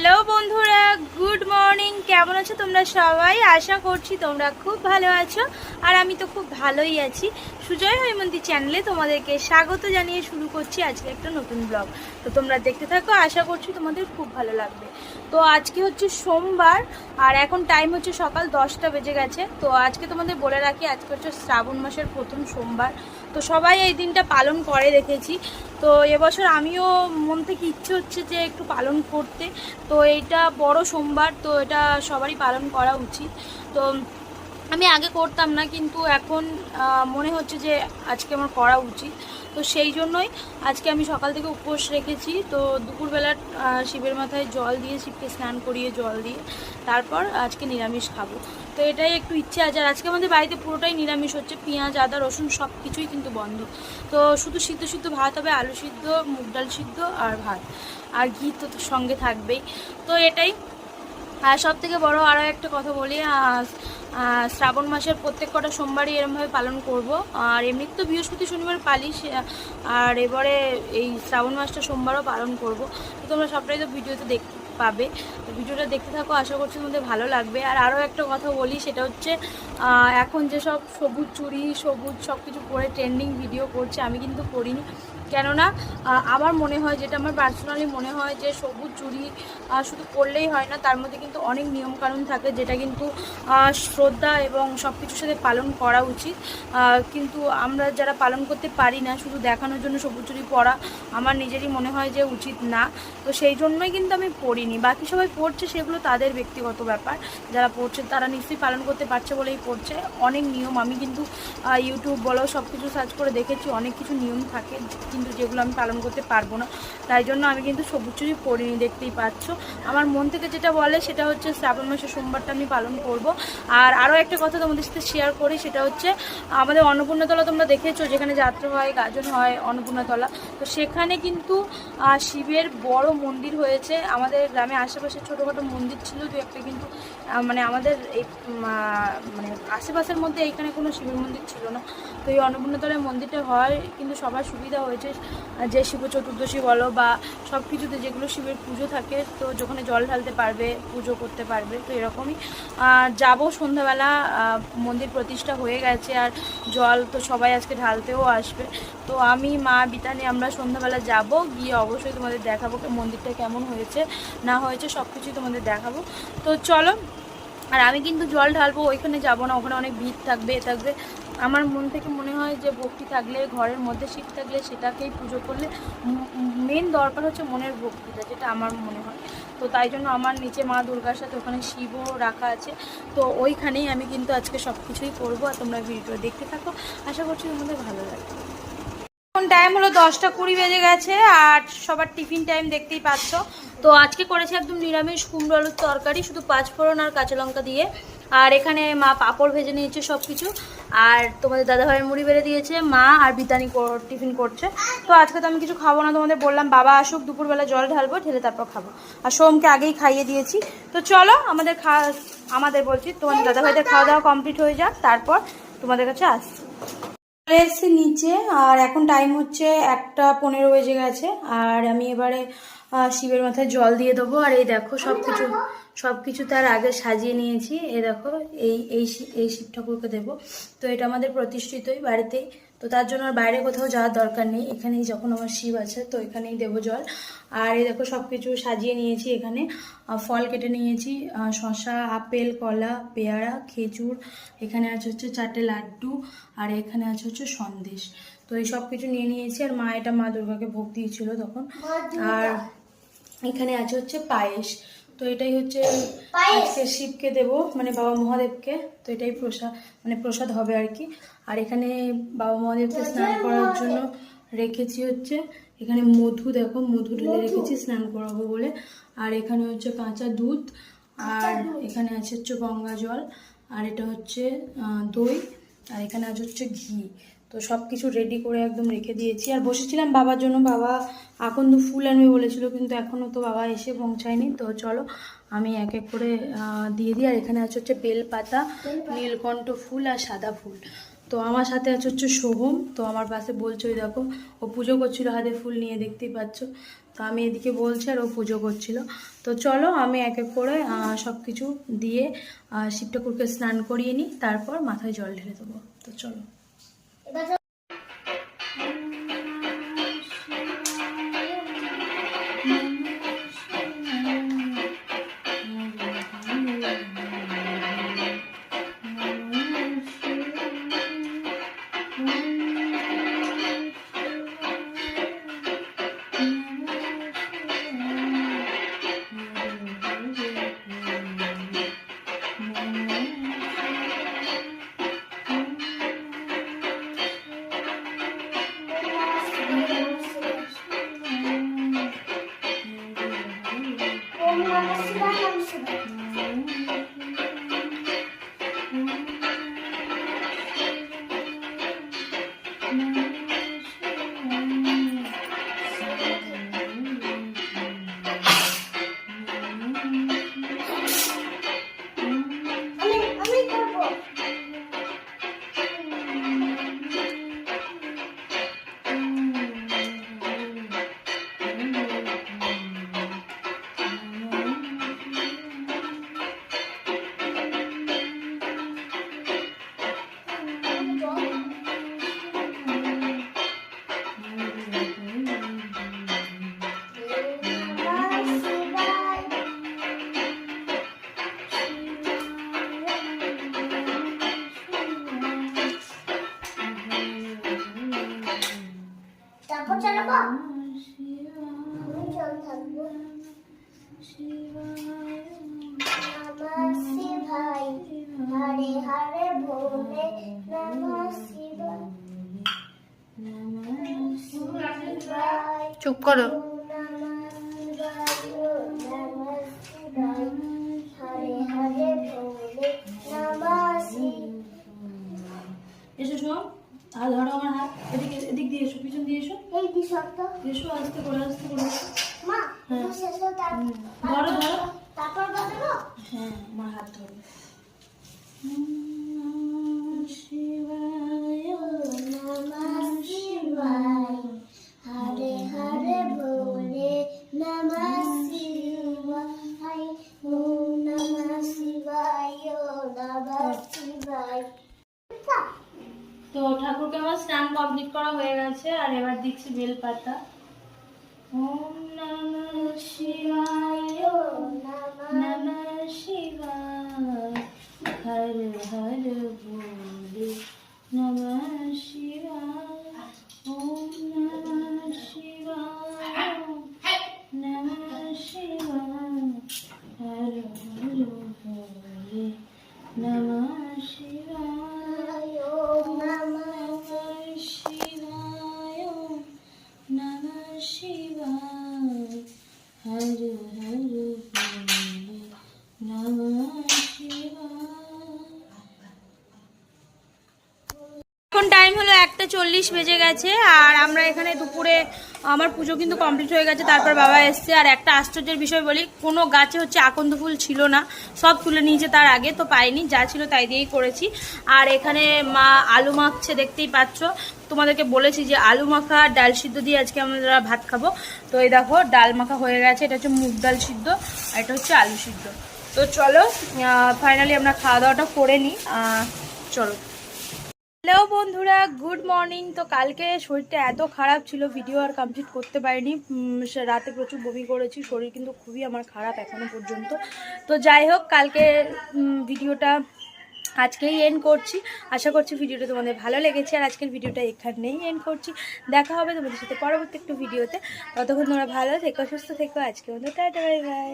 Hello বন্ধুরা, good morning. কেমন আছো তোমরা সবাই? আশা করছি তোমরা খুব ভালো আছো, আর আমি তো খুব ভালোই আছি। সুজয় হৈমন্তী চ্যানেলে তোমাদেরকে স্বাগত জানিয়ে শুরু করছি আজকে একটা নতুন ব্লগ। তো তোমরা দেখতে থাকো, আশা করছি তোমাদের খুব ভালো লাগবে। তো আজকে হচ্ছে সোমবার, আর এখন টাইম হচ্ছে সকাল 10টা বেজে গেছে। তো আজকে তোমাদের বলে রাখি, আজকে হচ্ছে শ্রাবণ মাসের প্রথম সোমবার। তো সবাই এই দিনটা পালন করে দেখেছি। তো এবছর আমিও মন থেকে ইচ্ছে হচ্ছে যে একটু পালন করতে। তো এইটা বড় সোমবার, তো এটা সবারই পালন করা উচিত। তো আমি আগে করতাম না, কিন্তু এখন মনে হচ্ছে যে আজকে আমার করা উচিত। তো সেই জন্যই আজকে আমি সকাল থেকে উপোস রেখেছি। তো দুপুরবেলা শিবের মাথায় জল দিয়ে, শিবকে স্নান করিয়ে জল দিয়ে তারপর আজকে নিরামিষ খাবো। তো এটাই একটু ইচ্ছে আছে। আর আজকে আমাদের বাড়িতে পুরোটাই নিরামিষ হচ্ছে, পেঁয়াজ আদা রসুন সব কিছুই কিন্তু বন্ধ। তো শুধু সিদ্ধ সিদ্ধ ভাত হবে, আলু সিদ্ধ, মুগ ডাল সিদ্ধ আর ভাত, আর ঘি তো সঙ্গে থাকবেই। তো এটাই। আর সব থেকে বড় আরও একটা কথা বলি, শ্রাবণ মাসের প্রত্যেক কটা সোমবারই এরমভাবে পালন করব। আর এমনিতে তো বৃহস্পতি শনিবার পালি, আর এবারে এই শ্রাবণ মাসটা সোমবারও পালন করব। তো তোমরা সবটাই তো ভিডিওতে দেখতে পাবে। তো ভিডিওটা দেখতে থাকো, আশা করছি তোমাদের ভালো লাগবে। আর আরও একটা কথা বলি, সেটা হচ্ছে এখন যেসব সবুজ চুড়ি সবুজ সব কিছু পরে ট্রেন্ডিং ভিডিও করছে, আমি কিন্তু করিনি। কেননা আমার মনে হয়, যেটা আমার পার্সোনালি মনে হয়, যে সবুজ চুড়ি শুধু পরলেই হয় না, তার মধ্যে কিন্তু অনেক নিয়মকানুন থাকে, যেটা কিন্তু শ্রদ্ধা এবং সব কিছুর সাথে পালন করা উচিত। কিন্তু আমরা যারা পালন করতে পারি না, শুধু দেখানোর জন্য সবুজ চুড়ি পরা আমার নিজেরই মনে হয় যে উচিত না। তো সেই জন্যই কিন্তু আমি পড়িনি। বাকি সবাই পড়ছে, সেগুলো তাদের ব্যক্তিগত ব্যাপার। যারা পড়ছে তারা নিশ্চয়ই পালন করতে পারছে বলেই পড়ছে। অনেক নিয়ম, আমি কিন্তু ইউটিউব বলো সব কিছু সার্চ করে দেখেছি, অনেক কিছু নিয়ম থাকে কিন্তু যেগুলো আমি পালন করতে পারবো না। তাই জন্য আমি কিন্তু সবুজ চুড়ি পরিনি, দেখতেই পাচ্ছ। আমার মন থেকে যেটা বলে সেটা হচ্ছে শ্রাবণ মাসের সোমবারটা আমি পালন করব। আর আরও একটা কথা তোমাদের সাথে শেয়ার করি, সেটা হচ্ছে আমাদের অন্নপূর্ণাতলা তোমরা দেখেছো, যেখানে যাত্রা হয়, গাজন হয় অন্নপূর্ণাতলা। তো সেখানে কিন্তু শিবের বড় মন্দির হয়েছে। আমাদের গ্রামে আশেপাশে ছোটোখাটো মন্দির ছিল দু একটা, কিন্তু মানে আমাদের এই মানে আশেপাশের মধ্যে এইখানে কোনো শিবের মন্দির ছিল না। তো এই অন্নপূর্ণাতলায় মন্দিরটা হয়, কিন্তু সবার সুবিধা হয়েছে, যে শিব চতুর্দশী বলো বা সব কিছুতে যেগুলো শিবের পুজো থাকে, তো যখন জল ঢালতে পারবে, পুজো করতে পারবে। তো এরকমই যাবো সন্ধ্যাবেলা, মন্দির প্রতিষ্ঠা হয়ে গেছে, আর জল তো সবাই আজকে ঢালতেও আসবে। তো আমি মা বিতানি আমরা সন্ধ্যাবেলা যাব, গিয়ে অবশ্যই তোমাদের দেখাবো মন্দিরটা কেমন হয়েছে না হয়েছে, সব কিছুই তোমাদের দেখাবো। তো চলো। আর আমি কিন্তু জল ঢালবো, ওইখানে যাব না, ওখানে অনেক ভিড় থাকবে এ থাকবে। আমার মন থেকে মনে হয় যে ভক্তি থাকলে, ঘরের মধ্যে শিব থাকলে, সেটাকেই পুজো করলে মেন দরকার হচ্ছে মনের ভক্তিটা, যেটা আমার মনে হয়। তো তাই জন্য আমার নিচে মা দুর্গার সাথে ওখানে শিবও রাখা আছে। তো ওইখানেই আমি কিন্তু আজকে সব কিছুই করবো। আর তোমরা ভিডিও দেখতে থাকো, আশা করছি তোমাদের ভালো লাগবে। এখন টাইম হলো 10টা 20 বেজে গেছে, আর সবার টিফিন টাইম দেখতেই পাচ্ছ। তো আজকে করেছে একদম নিরামিষ কুমড়ো আলুর তরকারি, শুধু 5 ফোড়ন আর কাঁচা লঙ্কা দিয়ে। আর এখানে মা পাঁপড় ভেজে নিয়েছে সব কিছু। আর তোমাদের দাদাভাই মুড়ি বেড়ে দিয়েছে, মা আর বিতানি টিফিন করছে। তো আজকে তো আমি কিছু খাবো না, তোমাদের বললাম বাবা আসুক, দুপুরবেলা জল ঢালবো, ঢেলে তারপর খাবো। আর সোমকে আগেই খাইয়ে দিয়েছি। তো চলো, আমাদের বলছি তোমাদের দাদাভাইদের খাওয়া দাওয়া কমপ্লিট হয়ে যাক, তারপর তোমাদের কাছে আসছি। চলে এসেছি নিচে, আর এখন টাইম হচ্ছে 1টা 15 বেজে গেছে। আর আমি এবারে শিবের মাথায় জল দিয়ে দেবো। আর এই দেখো সব কিছু তার আগে সাজিয়ে নিয়েছি। এই দেখো, এই শিব ঠাকুরকে দেবো। তো এটা আমাদের প্রতিষ্ঠিতই বাড়িতেই, তো তার জন্য আর বাইরে কোথাও যাওয়ার দরকার নেই। এখানেই যখন আমার শিব আছে, তো এখানেই দেবো জল। আর এই দেখো সব কিছু সাজিয়ে নিয়েছি। এখানে ফল কেটে নিয়েছি, শসা, আপেল, কলা, পেয়ারা, খেজুর। এখানে আছে হচ্ছে 4টে লাড্ডু, আর এখানে আছে হচ্ছে সন্দেশ। তো এই সব কিছু নিয়ে নিয়েছি। আর এটা মা দুর্গাকে ভোগ দিয়েছিল তখন। আর এখানে আছে হচ্ছে পায়েস। তো এটাই হচ্ছে আজকে শিবকে দেবো, মানে বাবা মহাদেবকে। তো এটাই প্রসাদ হবে আর কি। আর এখানে বাবা মহাদেবকে স্নান করার জন্য রেখেছি হচ্ছে, এখানে মধু, দেখো মধু ঢেলে রেখেছি স্নান করাবো বলে। আর এখানে হচ্ছে কাঁচা দুধ, আর এখানে আছে হচ্ছে গঙ্গা জল, আর এটা হচ্ছে দই, আর এখানে আছে হচ্ছে ঘি। তো সব কিছু রেডি করে একদম রেখে দিয়েছি। আর বসেছিলাম বাবার জন্য, বাবা আকন্দ ফুল আনবে বলেছিল, কিন্তু এখনও তো বাবা এসে পৌঁছায়নি। তো চলো আমি এক এক করে দিয়ে দিই। আর এখানে আছে হচ্ছে বেলপাতা, নীলকণ্ঠ ফুল আর সাদা ফুল। তো আমার সাথে আছে হচ্ছে সোহম, তো আমার পাশে বলছো, ওই দেখো ও পুজো করছিল হাতে ফুল নিয়ে, দেখতেই পাচ্ছ। তো আমি এদিকে বলছি আর ও পুজো করছিল। তো চলো আমি এক এক করে সব কিছু দিয়ে শিব ঠাকুরকে স্নান করিয়ে নিই, তারপর মাথায় জল ঢেলে দেবো। তো চলো। চুপ করো। এসো শোন, আর ধরো আমার হাত, এদিকে এদিক দিয়ে এসো, পিছন দিয়ে এসো, এসো আস্তে করে আস্তে করে। ধরো ধরো, হ্যাঁ আমার হাত ধরো। হরে হরে ভোলে নমঃ শিবায়, ওম নমঃ শিবায়, নমঃ শিবায়। তো ঠাকুরকে আমার স্নান কমপ্লিট করা হয়ে গেছে, আর এবার দিচ্ছি বেলপাতা। ওম নমঃ শিবায়, নমঃ শিবায়, হর হর ভোলে নমঃ শিবায়, ওম নমঃ শিবায়, নমঃ শিবায়, হর হর ভোলে নমঃ শিবায়, ওম নমঃ শিবায়, নমঃ শিবায়, হর হর ভোলে নমঃ শিবায়। এখন টাইম হলো 1:40 বেজে গেছে, আর আমরা এখানে দুপুরে আমার পুজো কিন্তু কমপ্লিট হয়ে গেছে। তারপর বাবা এসছে, আর একটা আশ্চর্যের বিষয় বলি, কোনো গাছে হচ্ছে আকন্দ ফুল ছিল না, সব তুলে নিয়েছে তার আগে, তো পাইনি, যা ছিল তাই দিয়েই করেছি। আর এখানে মা আলু মাখছে, দেখতেই পাচ্ছ। তোমাদেরকে বলেছি যে আলু মাখা ডাল সিদ্ধ দিয়ে আজকে আমরা ভাত খাবো। তো এই দেখো ডাল মাখা হয়ে গেছে, এটা হচ্ছে মুগ ডাল সিদ্ধ, আর এটা হচ্ছে আলু সিদ্ধ। তো চলো ফাইনালি আমরা খাওয়া দাওয়াটা করে নিই। চলো। হ্যালো বন্ধুরা, গুড মর্নিং। তো কালকে শরীরটা এত খারাপ ছিল, ভিডিও আর কমপ্লিট করতে পারিনি। রাতে প্রচুর বমি করেছি, শরীর কিন্তু খুবই আমার খারাপ এখনো পর্যন্ত। তো যাই হোক, কালকে ভিডিওটা আজকেই এন্ড করছি। আশা করছি ভিডিওটা তোমাদের ভালো লেগেছে, আর আজকের ভিডিওটা এখানেই এন্ড করছি। দেখা হবে তোমাদের সাথে পরবর্তী একটু ভিডিওতে। ততক্ষণ তোমরা ভালো থেকো, সুস্থ থেকো। আজকে বন্ধু টাটা, বাই বাই।